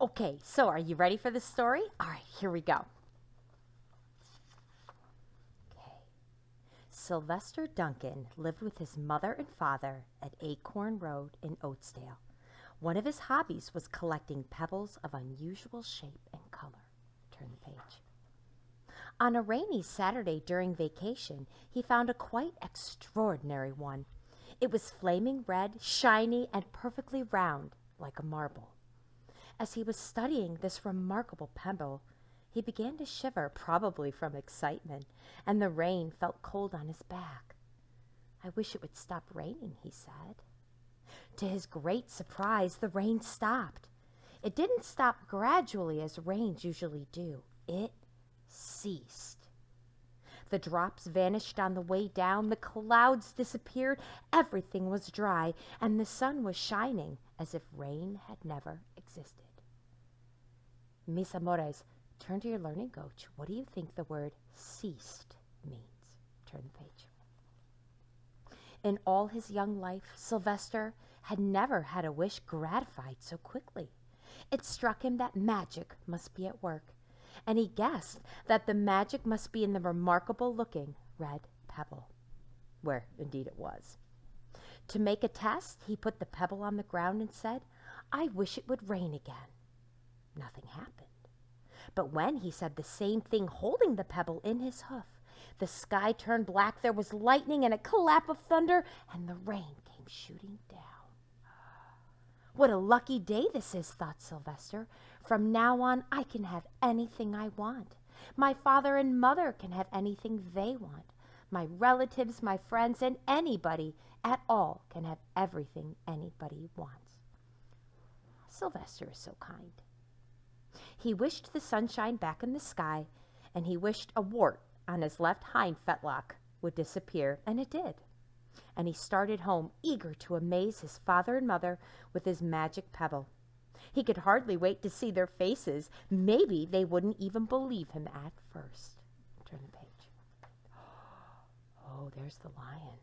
Okay, so are you ready for the story? All right, here we go. Okay. Sylvester Duncan lived with his mother and father at Acorn Road in Oatsdale. One of his hobbies was collecting pebbles of unusual shape and color. Turn the page. On a rainy Saturday during vacation, he found a quite extraordinary one. It was flaming red, shiny, and perfectly round, like a marble. As he was studying this remarkable pebble, he began to shiver, probably from excitement, and the rain felt cold on his back. "I wish it would stop raining," he said. To his great surprise, the rain stopped. It didn't stop gradually as rains usually do. It ceased. The drops vanished on the way down, the clouds disappeared, everything was dry, and the sun was shining as if rain had never existed. Mis amores, turn to your learning coach. What do you think the word ceased means? Turn the page. In all his young life, Sylvester had never had a wish gratified so quickly. It struck him that magic must be at work, and he guessed that the magic must be in the remarkable-looking red pebble, where indeed it was. To make a test, he put the pebble on the ground and said, "I wish it would rain again." Nothing happened. But when he said the same thing holding the pebble in his hoof, the sky turned black, there was lightning and a clap of thunder, and the rain came shooting down. "What a lucky day this is," thought Sylvester. "From now on, I can have anything I want. My father and mother can have anything they want. My relatives, my friends, and anybody at all can have everything anybody wants." Sylvester is so kind. He wished the sunshine back in the sky, and he wished a wart on his left hind fetlock would disappear, and it did. And he started home, eager to amaze his father and mother with his magic pebble. He could hardly wait to see their faces. Maybe they wouldn't even believe him at first. Turn the page. Oh, there's the lion.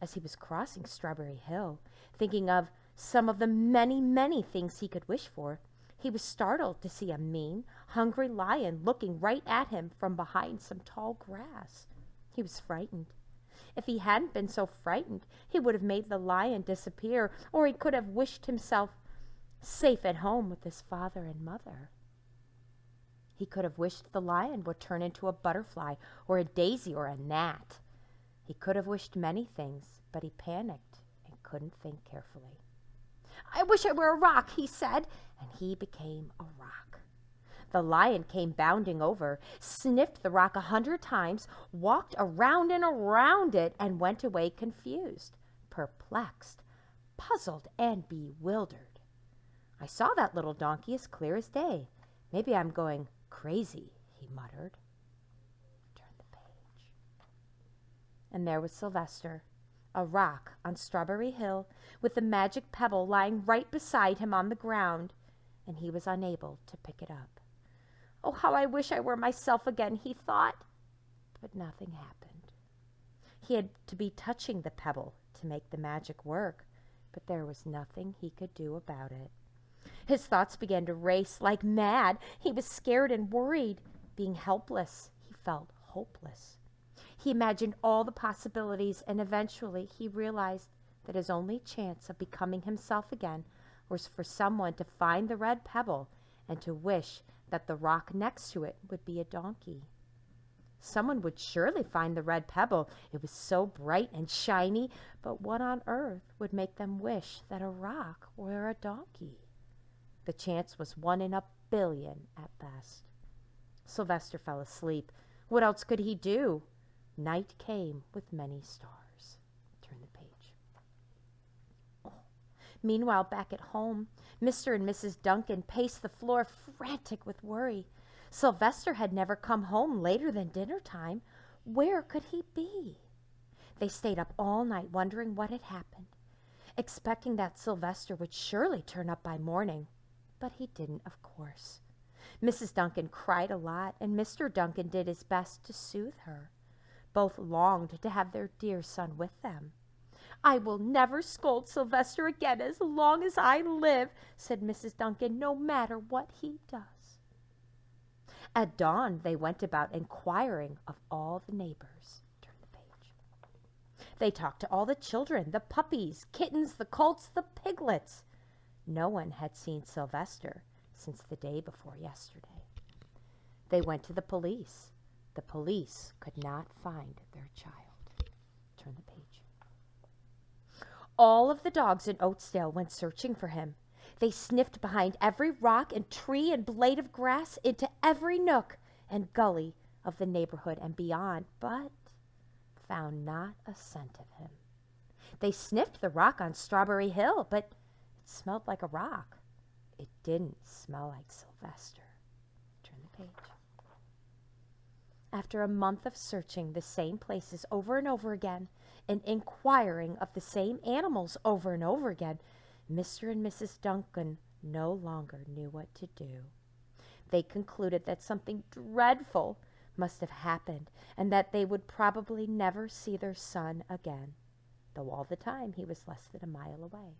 As he was crossing Strawberry Hill, thinking of some of the many, many things he could wish for, he was startled to see a mean, hungry lion looking right at him from behind some tall grass. He was frightened. If he hadn't been so frightened, he would have made the lion disappear, or he could have wished himself safe at home with his father and mother. He could have wished the lion would turn into a butterfly or a daisy or a gnat. He could have wished many things, but he panicked and couldn't think carefully. "I wish I were a rock," he said, and he became a rock. The lion came bounding over, sniffed the rock 100 times, walked around and around it, and went away confused, perplexed, puzzled, and bewildered. "I saw that little donkey as clear as day. Maybe I'm going crazy," he muttered. Turn the page. And there was Sylvester, a rock on Strawberry Hill, with the magic pebble lying right beside him on the ground, and he was unable to pick it up. "Oh, how I wish I were myself again," he thought. But nothing happened. He had to be touching the pebble to make the magic work, but there was nothing he could do about it. His thoughts began to race like mad. He was scared and worried. Being helpless, he felt hopeless. He imagined all the possibilities, and eventually he realized that his only chance of becoming himself again was for someone to find the red pebble and to wish that the rock next to it would be a donkey. Someone would surely find the red pebble. It was so bright and shiny, but what on earth would make them wish that a rock were a donkey? The chance was 1 in a billion at best. Sylvester fell asleep. What else could he do? Night came with many stars. Turn the page. Meanwhile, back at home, Mr. and Mrs. Duncan paced the floor, frantic with worry. Sylvester had never come home later than dinner time. Where could he be? They stayed up all night wondering what had happened, expecting that Sylvester would surely turn up by morning. But he didn't, of course. Mrs. Duncan cried a lot, and Mr. Duncan did his best to soothe her. Both longed to have their dear son with them. I will never scold Sylvester again as long as I live, said Mrs. Duncan, no matter what he does. At dawn, they went about inquiring of all the neighbors. Turn the page. They talked to all the children, the puppies, kittens, the colts, the piglets. No one had seen Sylvester since the day before yesterday. They went to the police. The police could not find their child. Turn the page. All of the dogs in Oatsdale went searching for him. They sniffed behind every rock and tree and blade of grass, into every nook and gully of the neighborhood and beyond, but found not a scent of him. They sniffed the rock on Strawberry Hill, but it smelled like a rock. It didn't smell like Sylvester. Turn the page. After a month of searching the same places over and over again and inquiring of the same animals over and over again, Mr. and Mrs. Duncan no longer knew what to do. They concluded that something dreadful must have happened and that they would probably never see their son again, though all the time he was less than a mile away.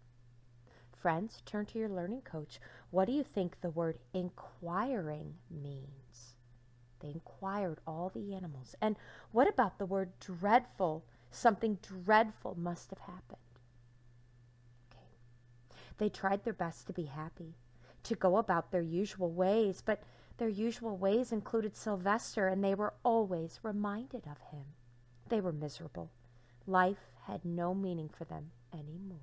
Friends, turn to your learning coach. What do you think the word inquiring means? They inquired all the animals. And what about the word dreadful? Something dreadful must have happened. Okay. They tried their best to be happy, to go about their usual ways, but their usual ways included Sylvester, and they were always reminded of him. They were miserable. Life had no meaning for them anymore.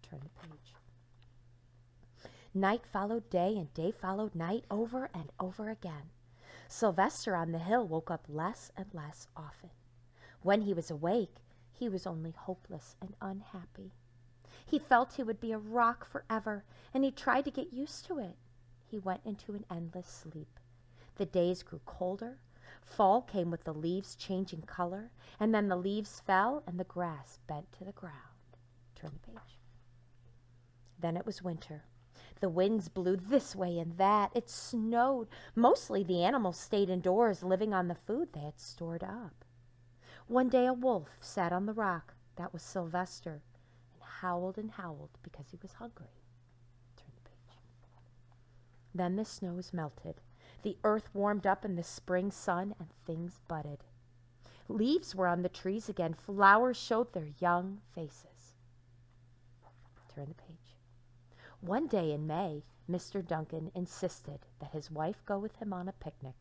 Turn the page. Night followed day, and day followed night, over and over again. Sylvester on the hill woke up less and less often. When he was awake, he was only hopeless and unhappy. He felt he would be a rock forever, and he tried to get used to it. He went into an endless sleep. The days grew colder. Fall came with the leaves changing color, and then the leaves fell and the grass bent to the ground. Turn the page. Then it was winter. The winds blew this way and that. It snowed. Mostly the animals stayed indoors, living on the food they had stored up. One day a wolf sat on the rock. That was Sylvester, and howled because he was hungry. Turn the page. Then the snows melted. The earth warmed up in the spring sun, and things budded. Leaves were on the trees again. Flowers showed their young faces. Turn the page. One day in May, Mr. Duncan insisted that his wife go with him on a picnic.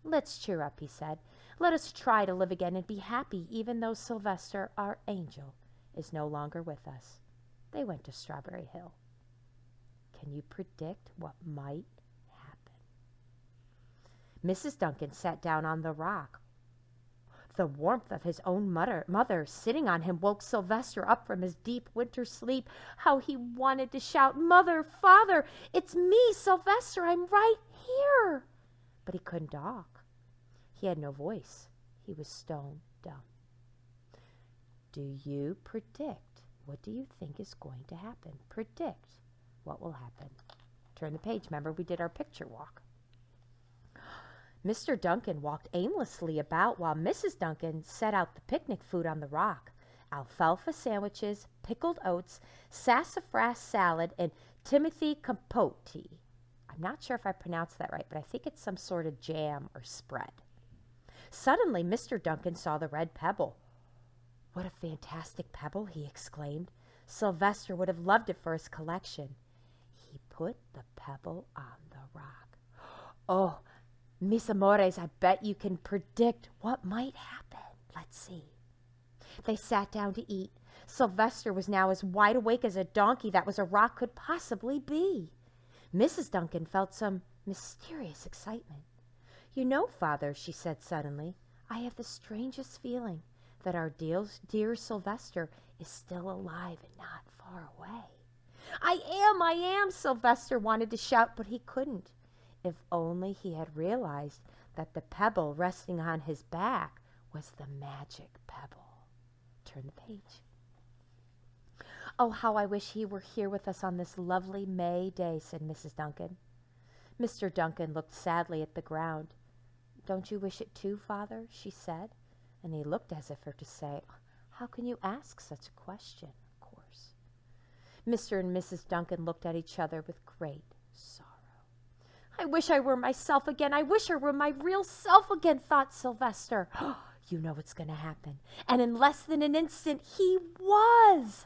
Let's cheer up, he said. Let us try to live again and be happy, even though Sylvester, our angel, is no longer with us. They went to Strawberry Hill. Can you predict what might happen? Mrs. Duncan sat down on the rock. The warmth of his own mother sitting on him woke Sylvester up from his deep winter sleep. How he wanted to shout, "Mother, Father, it's me, Sylvester, I'm right here." But he couldn't talk. He had no voice. He was stone dumb. Do you predict? What do you think is going to happen? Predict what will happen. Turn the page. Remember, we did our picture walk. Mr. Duncan walked aimlessly about while Mrs. Duncan set out the picnic food on the rock. Alfalfa sandwiches, pickled oats, sassafras salad, and Timothy compote. I'm not sure if I pronounced that right, but I think it's some sort of jam or spread. Suddenly, Mr. Duncan saw the red pebble. What a fantastic pebble, he exclaimed. Sylvester would have loved it for his collection. He put the pebble on the rock. Oh, mis amores, I bet you can predict what might happen. Let's see. They sat down to eat. Sylvester was now as wide awake as a donkey that was a rock could possibly be. Mrs. Duncan felt some mysterious excitement. You know, Father, she said suddenly, I have the strangest feeling that our dear Sylvester is still alive and not far away. I am, Sylvester wanted to shout, but he couldn't. If only he had realized that the pebble resting on his back was the Magic Pebble. Turn the page. Oh, how I wish he were here with us on this lovely May day, said Mrs. Duncan. Mr. Duncan looked sadly at the ground. Don't you wish it too, Father? She said, and he looked as if for to say, How can you ask such a question, of course? Mr. and Mrs. Duncan looked at each other with great sorrow. I wish I were myself again. I wish I were my real self again, thought Sylvester. You know what's going to happen. And in less than an instant, he was.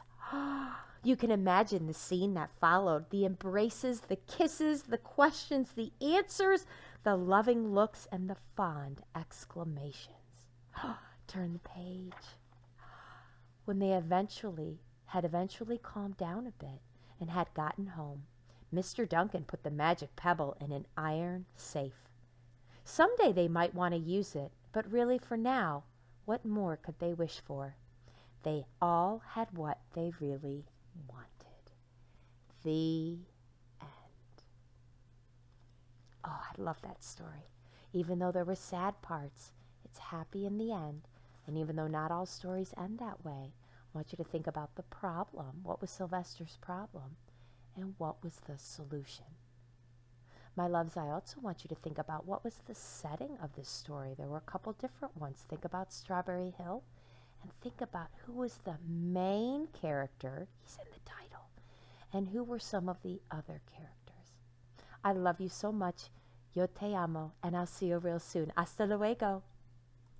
You can imagine the scene that followed. The embraces, the kisses, the questions, the answers, the loving looks, and the fond exclamations. Turn the page. When they had eventually calmed down a bit and had gotten home, Mr. Duncan put the magic pebble in an iron safe. Someday they might want to use it, but really for now, what more could they wish for? They all had what they really wanted. The end. Oh, I love that story. Even though there were sad parts, it's happy in the end. And even though not all stories end that way, I want you to think about the problem. What was Sylvester's problem? And what was the solution? My loves, I also want you to think about what was the setting of this story. There were a couple different ones. Think about Strawberry Hill and think about who was the main character. He's in the title. And who were some of the other characters. I love you so much. Yo te amo, and I'll see you real soon. Hasta luego.